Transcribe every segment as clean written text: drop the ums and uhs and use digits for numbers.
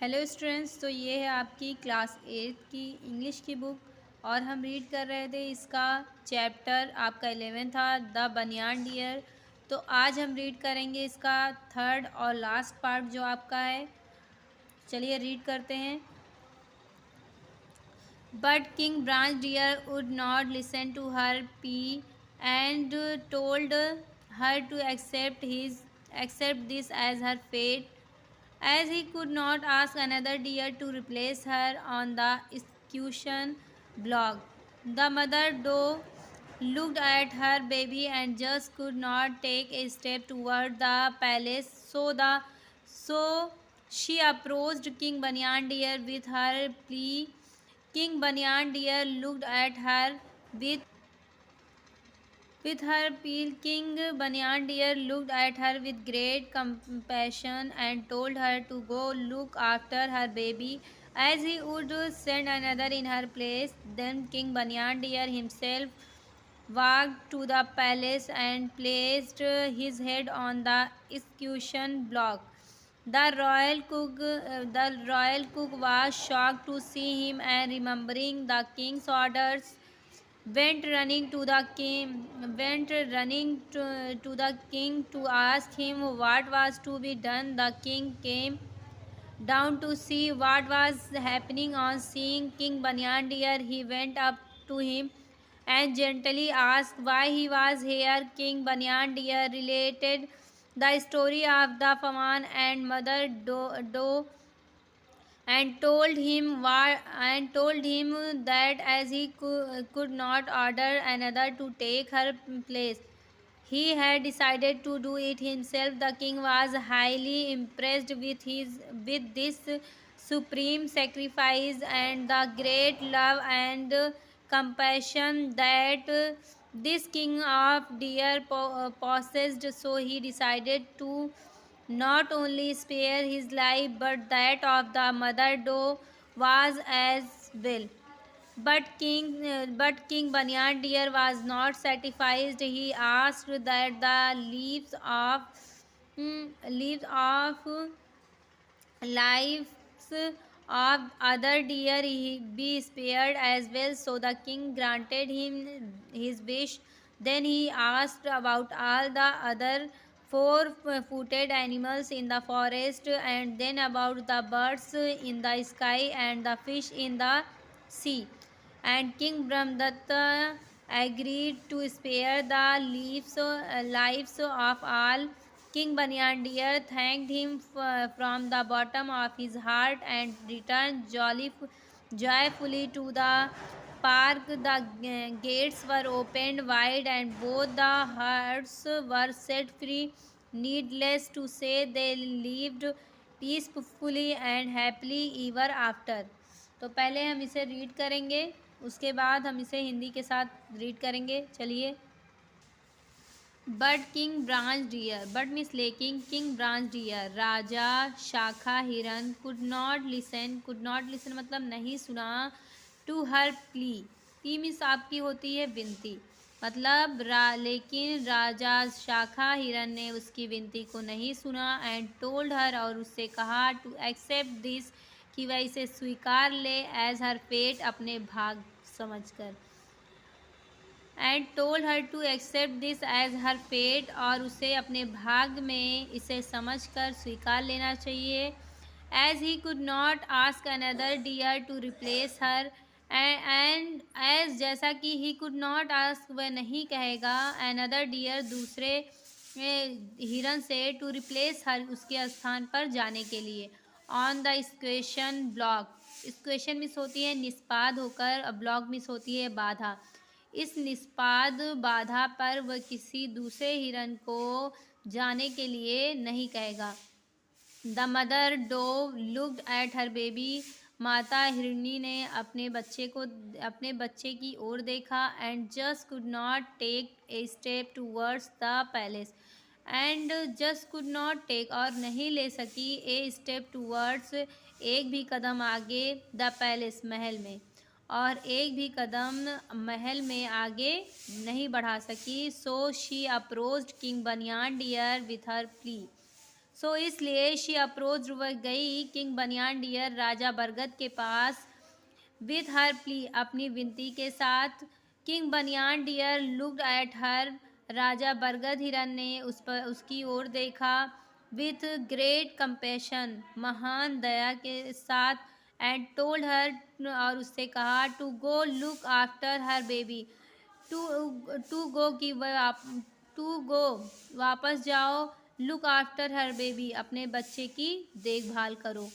Hello students, तो ये है आपकी क्लास 8 की इंग्लिश की बुक और हम रीड कर रहे थे इसका चैप्टर आपका 11 था द बनियान डियर। तो आज हम रीड करेंगे इसका थर्ड और लास्ट पार्ट जो आपका है। चलिए रीड करते हैं। But king branch deer would not listen to her plea and told her to accept this as her fate. As he could not ask another deer to replace her on the execution block, the mother doe looked at her baby and just could not take a step toward the palace. So she approached King Banyan Deer with her plea. King Banyan Deer looked at her with her appeal. King Banyan Deer looked at her with great compassion and told her to go look after her baby as he would send another in her place. Then King Banyan Deer himself walked to the palace and placed his head on the execution block. The royal cook was shocked to see him and remembering the king's orders went running to the king to ask him what was to be done. The king came down to see what was happening. On seeing King Banyan Deer, he went up to him and gently asked why he was here. King Banyan Deer related the story of the Faman and Mother Doe and told him that as he could not order another to take her place, he had decided to do it himself. The king was highly impressed with this supreme sacrifice and the great love and compassion that this king of deer possessed. So he decided to not only spare his life but that of the mother doe was as well. But King Banyan Deer was not satisfied. He asked that the leaves of lives of other deer be spared as well. So the king granted him his wish. Then he asked about all the other four-footed animals in the forest, and then about the birds in the sky and the fish in the sea. And King Brahmadatta agreed to spare the lives of all. King Banyan Deer thanked him from the bottom of his heart and returned joyfully to the park. The gates were opened wide and both the herds were set free. Needless to say, they lived peacefully and happily ever after. तो पहले हम इसे read करेंगे, उसके बाद हम इसे हिंदी के साथ रीड करेंगे। चलिए। बट मीन्स लेकिन किंग ब्रांच डियर राजा शाखा हिरन कुड नॉट लिसन मतलब नहीं सुना। टू हर प्ली मीन्स आपकी होती है विनती, मतलब लेकिन राजा शाखा हिरन ने उसकी विनती को नहीं सुना। एंड टोल्ड हर और उससे कहा टू एक्सेप्ट दिस कि वह इसे स्वीकार ले एज हर फेट अपने भाग समझकर। And told her to accept this as her fate और उसे अपने भाग में इसे समझकर स्वीकार लेना चाहिए। As he could not ask another deer to replace her and as जैसा कि ही कुड नॉट आस्क वह नहीं कहेगा अनदर डियर दूसरे हिरन से टू रिप्लेस हर उसके स्थान पर जाने के लिए। On the equation block, equation miss होती है निष्पाद होकर, ब्लॉक मिस होती है बाधा। इस निष्पाद बाधा पर वह किसी दूसरे हिरन को जाने के लिए नहीं कहेगा। The mother dove looked at her baby, माता हिरनी ने अपने बच्चे की ओर देखा। And just could not take a step towards the palace, and just could not take और नहीं ले सकी ए स्टेप टूवर्ड्स एक भी कदम आगे द पैलेस महल में, और एक भी कदम महल में आगे नहीं बढ़ा सकी। So she approached king banyan dear with her plea, सो इसलिए शी अप्रोच वह गई किंग बनियान डियर राजा बरगद के पास विथ हर प्ली अपनी विनती के साथ। King banyan dear looked at हर राजा बरगद हिरन ने उसकी ओर देखा विथ ग्रेट कंपैशन महान दया के साथ एंड टोल्ड हर और उससे कहा to go look after her baby to to go कि वह आप टू गो वापस जाओ लुक आफ्टर हर बेबी अपने बच्चे की देखभाल करो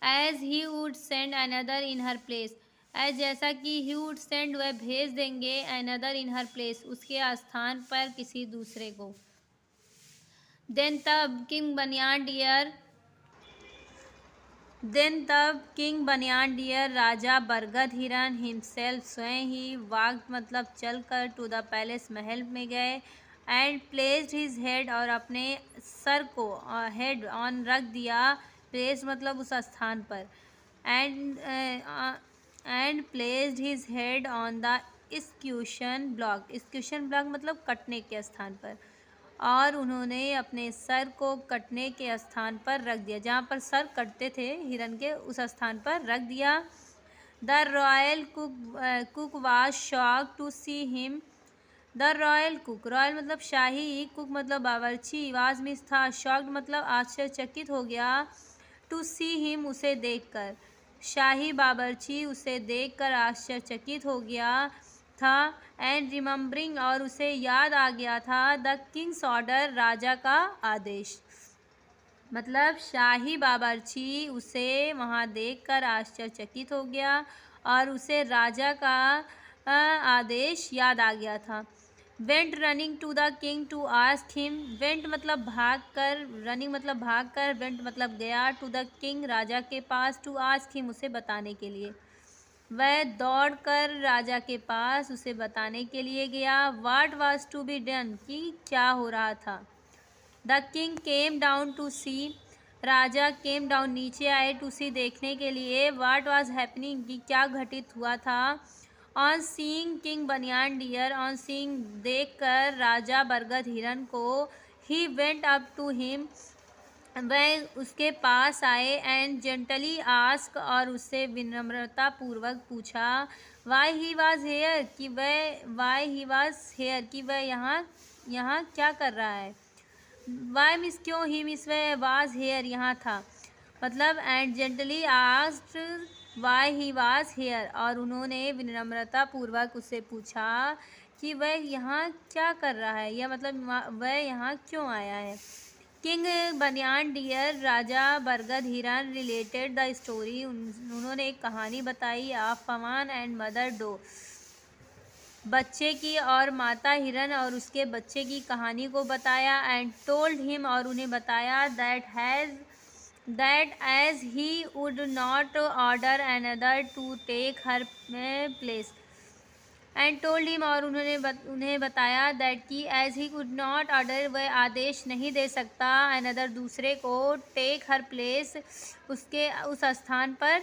as he would send another in her place as जैसा कि ही वुड सेंड वह भेज देंगे अनदर इन हर प्लेस उसके स्थान पर किसी दूसरे को। देन तब किंग बनियान डियर राजा बरगद हिरन हिमसेल्फ स्वयं ही वाक्ड मतलब चल कर टू द पैलेस महल में गए एंड प्लेस्ड हिज हेड और अपने सर को हेड ऑन रख दिया प्लेस मतलब उस स्थान पर and placed his head on the execution block मतलब कटने के स्थान पर और उन्होंने अपने सर को कटने के स्थान पर रख दिया जहाँ पर सर कटते थे हिरन के उस स्थान पर रख दिया। The royal cook was shock to see him the royal cook royal मतलब शाही कुक मतलब बावर्ची वाज मिस था शॉक्ड मतलब आश्चर्यचकित हो गया टू सी हिम उसे देखकर शाही बावर्ची उसे देखकर आश्चर्यचकित हो गया था एंड रिमेम्बरिंग और उसे याद आ गया था द किंग्स ऑर्डर राजा का आदेश मतलब शाही बावर्ची उसे वहाँ देखकर आश्चर्यचकित हो गया और उसे राजा का आदेश याद आ गया था। Went running to the king to ask him went मतलब भाग कर रनिंग मतलब भाग कर वेंट मतलब गया टू द किंग राजा के पास टू आस्क हिम उसे बताने के लिए वह दौड़कर राजा के पास उसे बताने के लिए गया what was to be done कि क्या हो रहा था। The king came down to see राजा केम डाउन नीचे आए टू सी देखने के लिए व्हाट वाज हैपनिंग कि क्या घटित हुआ था। On seeing king banyan deer on seeing देखकर राजा बरगद हिरन को ही वेंट अप टू हिम वह उसके पास आए एंड जेंटली आस्क और उससे विनम्रता पूर्वक पूछा वाई ही वाज हेयर कि वह यहाँ क्या कर रहा है। वाई मिस क्यों ही मिस वह वाज हेयर यहाँ था मतलब and gently asked why he was here और उन्होंने विनम्रता पूर्वक उससे पूछा कि वह यहाँ क्या कर रहा है या मतलब वह यहाँ क्यों आया है। किंग बनियान डियर राजा बरगद हिरन रिलेटेड द स्टोरी उन्होंने एक कहानी बताई of fawn and mother doe बच्चे की और माता हिरन और उसके बच्चे की कहानी को बताया एंड टोल्ड हिम और उन्हें बताया that as he would not order another to take her place and told him और उन्हें बताया दैट कि as he could not order वह आदेश नहीं दे सकता अनदर दूसरे को टेक हर प्लेस उसके स्थान पर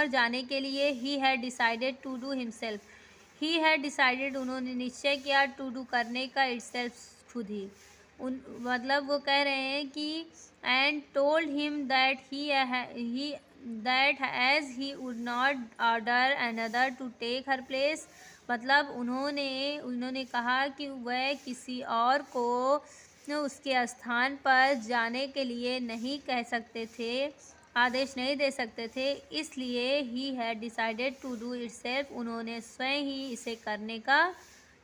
जाने के लिए he had decided to do himself he had decided उन्होंने निश्चय किया टू डू करने का इटसेल्फ खुद ही मतलब वो कह रहे हैं कि and told him that that as he would not order another to take her place मतलब उन्होंने कहा कि वह किसी और को उसके स्थान पर जाने के लिए नहीं कह सकते थे आदेश नहीं दे सकते थे इसलिए he had decided to do itself उन्होंने स्वयं ही इसे करने का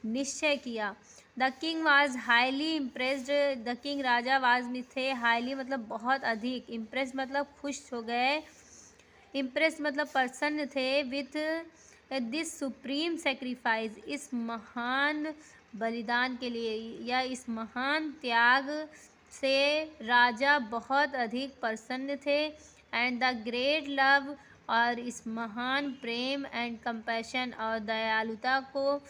निश्चय किया। The king was highly impressed the king Raja was थे हाईली मतलब बहुत अधिक इम्प्रेस मतलब खुश हो गए इम्प्रेस मतलब प्रसन्न थे विथ दिस सुप्रीम सेक्रीफाइस इस महान बलिदान के लिए या इस महान त्याग से राजा बहुत अधिक प्रसन्न थे एंड द ग्रेट लव और इस महान प्रेम एंड कंपैशन और दयालुता को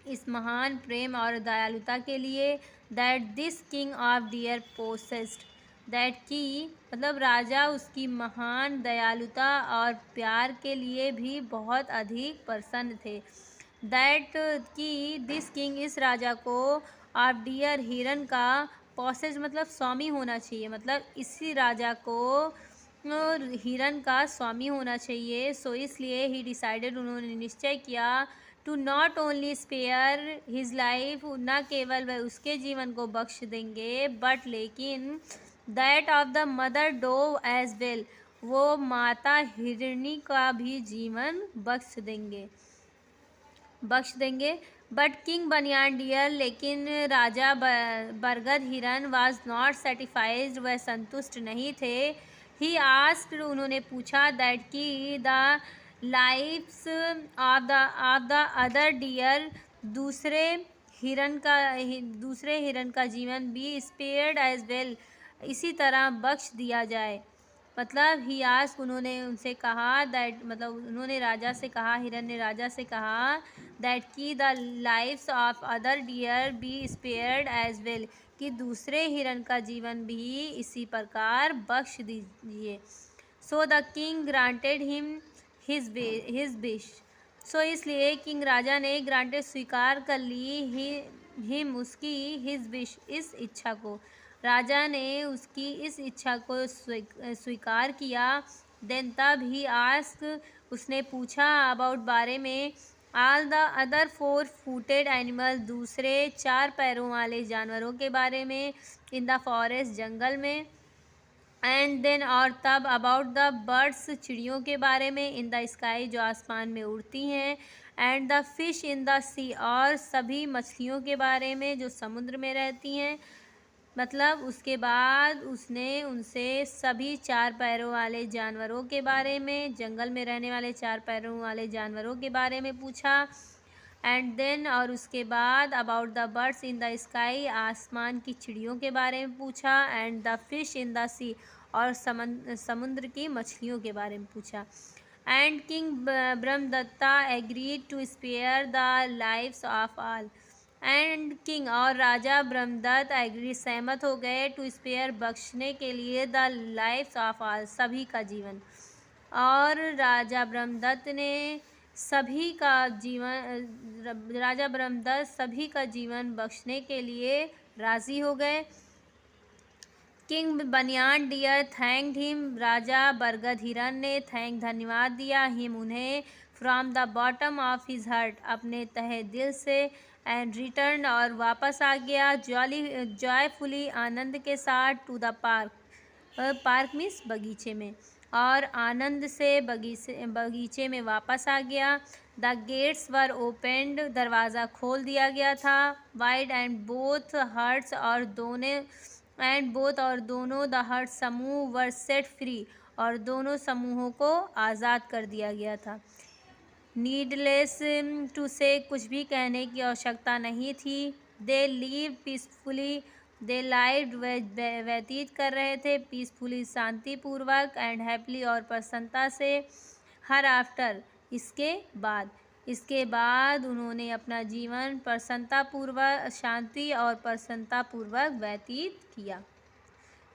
इस महान प्रेम और दयालुता के लिए that this king of dear possessed that की मतलब राजा उसकी महान दयालुता और प्यार के लिए भी बहुत अधिक प्रसन्न थे। दैट की दिस किंग इस राजा को ऑफ डियर हिरन का पॉसेस मतलब स्वामी होना चाहिए, मतलब इसी राजा को हिरन का स्वामी होना चाहिए। सो इसलिए ही डिसाइडेड, उन्होंने निश्चय किया, to not only spare his life, न केवल वह उसके जीवन को बख्श देंगे, बट लेकिन that of the mother dove as well, वो माता हिरणी का भी जीवन बख्श देंगे। बट किंग बनियान डियर, लेकिन राजा बरगद हिरन वाज नॉट सेटिस्फाइड, वह संतुष्ट नहीं थे। ही आस्क्ड, उन्होंने पूछा, दैट की the lifes of the other deer, दूसरे हिरन का जीवन भी स्पेयर्ड एज वेल, इसी तरह बख्श दिया जाए। मतलब ही आस्क, उन्होंने उनसे कहा, दैट मतलब उन्होंने राजा से कहा, हिरन ने राजा से कहा, दैट की the lifes of other deer be spared as well, कि दूसरे हिरन का जीवन भी इसी प्रकार बख्श दीजिए। So the king granted him his wish, सो इसलिए किंग राजा ने ग्रांटेड स्वीकार कर ली, हिम उसकी, हिज विश इस इच्छा को, राजा ने उसकी इस इच्छा को स्वीकार किया। देन तब ही आस्क, उसने पूछा, अबाउट बारे में, all the other 4 footed animal, दूसरे 4 पैरों वाले जानवरों के बारे में, इन द फॉरेस्ट जंगल में, एंड देन और तब अबाउट द बर्ड्स, चिड़ियों के बारे में, इन द स्काई जो आसमान में उड़ती हैं, and the fish in the sea, और सभी मछलियों के बारे में जो समुद्र में रहती हैं। मतलब उसके बाद उसने उनसे सभी 4 पैरों वाले जानवरों के बारे में, जंगल में रहने वाले 4 पैरों वाले जानवरों के बारे में पूछा। एंड देन और उसके बाद about the birds in the sky, आसमान की चिड़ियों के बारे में पूछा। And the fish in the sea, और समुद्र की मछलियों के बारे में पूछा। And king Brahmadatta agreed to spare the lives of all, and king और राजा ब्रह्मदत्त एग्री सहमत हो गए, टू स्पेयर बख्शने के लिए, द लाइफ्स ऑफ ऑल सभी का जीवन, और राजा ब्रह्मदत्त सभी का जीवन बख्शने के लिए राजी हो गए। King banyan dear thanked him, राजा बरगद हिरन ने धन्यवाद दिया, हिम उन्हें, from the bottom of his heart अपने तहे दिल से, एंड रिटर्न और वापस आ गया, जॉयफुली आनंद के साथ, टू द पार्क मीन्स बगीचे में, और आनंद से बगीचे में वापस आ गया। द गेट्स वर ओपेंड, दरवाज़ा खोल दिया गया था, वाइड, एंड बोथ हर्ट्स और दोनों द हर्ट समूह वर सेट फ्री, और दोनों समूहों को आज़ाद कर दिया गया था। नीडलेस टू से, कुछ भी कहने की आवश्यकता नहीं थी। दे लीव पीसफुली, दे लाइव व्यतीत कर रहे थे, पीसफुली शांतिपूर्वक, एंड हैप्पीली और प्रसन्नता से, हर आफ्टर इसके बाद उन्होंने अपना जीवन प्रसन्नतापूर्वक, शांति और प्रसन्नतापूर्वक व्यतीत किया,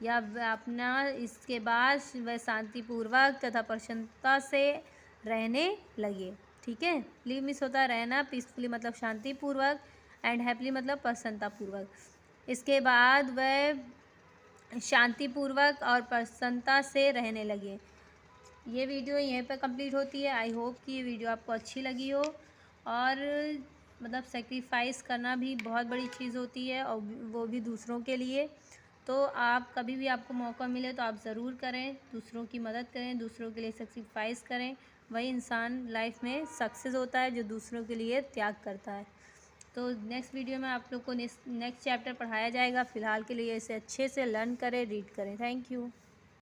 या अपना इसके बाद वह शांतिपूर्वक तथा प्रसन्नता से रहने लगे। ठीक है, लीव मिस होता है रहना, पीसफुली मतलब शांतिपूर्वक, एंड हैप्पीली मतलब प्रसन्नतापूर्वक। इसके बाद वह शांतिपूर्वक और प्रसन्नता से रहने लगे। ये वीडियो यहीं पर कंप्लीट होती है। आई होप कि ये वीडियो आपको अच्छी लगी हो, और मतलब सेक्रीफाइस करना भी बहुत बड़ी चीज़ होती है, और वो भी दूसरों के लिए। तो आप कभी भी आपको मौका मिले तो आप ज़रूर करें, दूसरों की मदद करें, दूसरों के लिए सेक्रीफाइस करें, वही इंसान लाइफ में सक्सेस होता है जो दूसरों के लिए त्याग करता है। तो नेक्स्ट वीडियो में आप लोग को नेक्स्ट चैप्टर पढ़ाया जाएगा। फ़िलहाल के लिए इसे अच्छे से लर्न करें, रीड करें। Thank you.